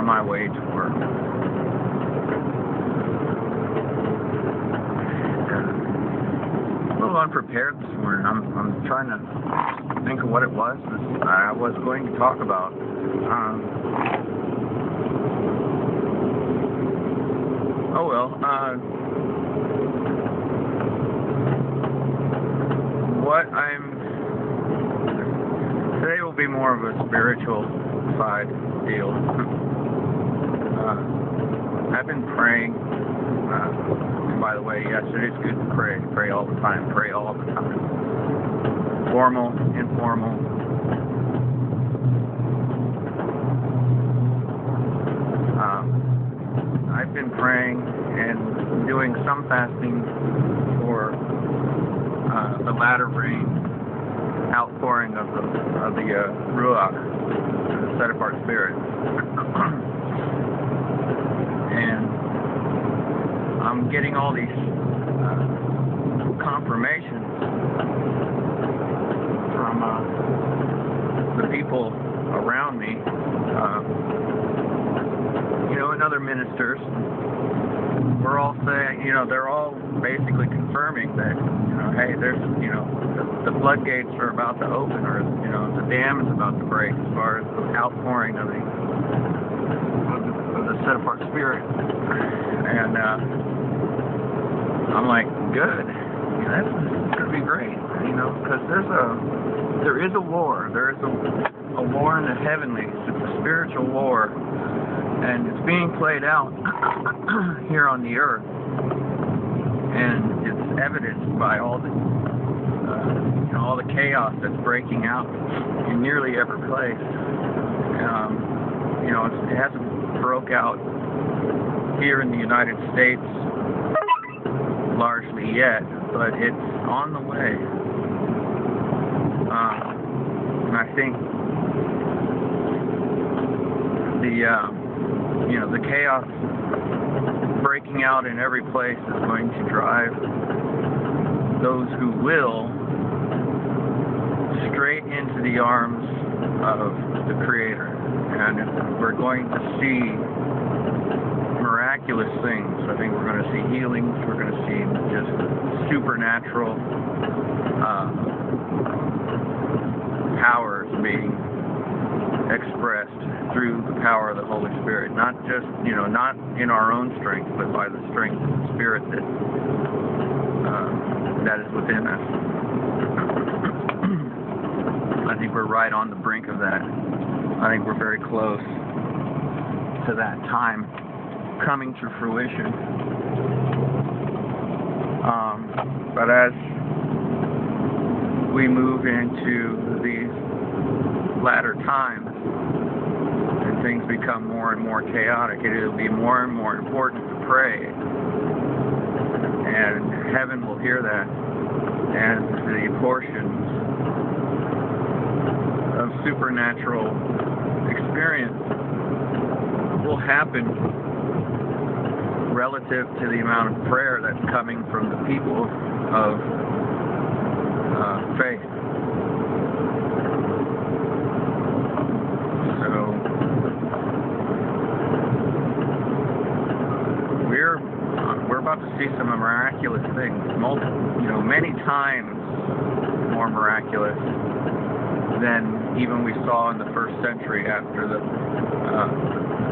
on my way to work. A little unprepared this morning. I'm trying to think of what it was I was going to talk about. Oh well. Today will be more of a spiritual side deal. I've been praying. And by the way, yes, it is good to pray. Pray all the time. Pray all the time. Formal, informal. I've been praying and doing some fasting for the latter rain, outpouring of the ruach, the set apart spirit. And I'm getting all these confirmations from the people around me, and other ministers. We're all saying, they're all basically confirming that, hey, there's, the floodgates are about to open, or, the dam is about to break as far as the outpouring of the set apart spirit. And I'm like, good. That's going to be great, because there is a war. There is a war in the heavenlies. It's a spiritual war, and it's being played out here on the earth, and it's evidenced by all the chaos that's breaking out in nearly every place. It hasn't broke out here in the United States largely yet, but it's on the way. And I think the chaos breaking out in every place is going to drive those who will straight into the arms of the Creator. And we're going to see miraculous things. I think we're going to see healings. We're going to see just supernatural powers being expressed through the power of the Holy Spirit. Not just, not in our own strength, but by the strength of the Spirit that is within us. I think we're right on the brink of that. I think we're very close to that time coming to fruition. But as we move into these latter times and things become more and more chaotic, it'll be more and more important to pray. And heaven will hear that. And the portions of supernatural experience will happen relative to the amount of prayer that's coming from the people of faith. So we're about to see some miraculous things, many times more miraculous than even we saw in the first century after the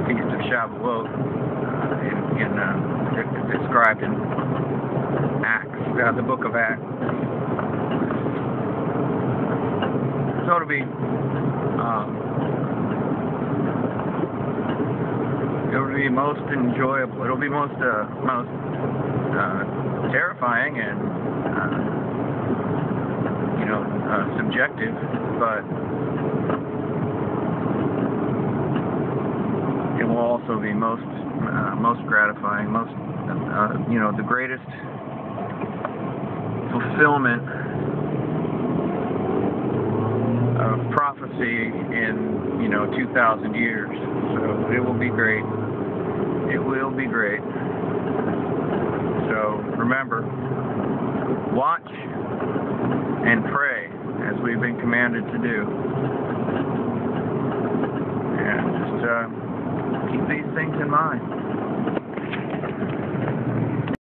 Feast of Shavuot, described in Acts, the book of Acts. So it'll be most enjoyable. It'll be most terrifying and subjective, but it will also be most gratifying, the greatest fulfillment of prophecy in 2,000 years. So it will be great. It will be great. So remember, watch and pray as we've been commanded to do. And just keep things in mind.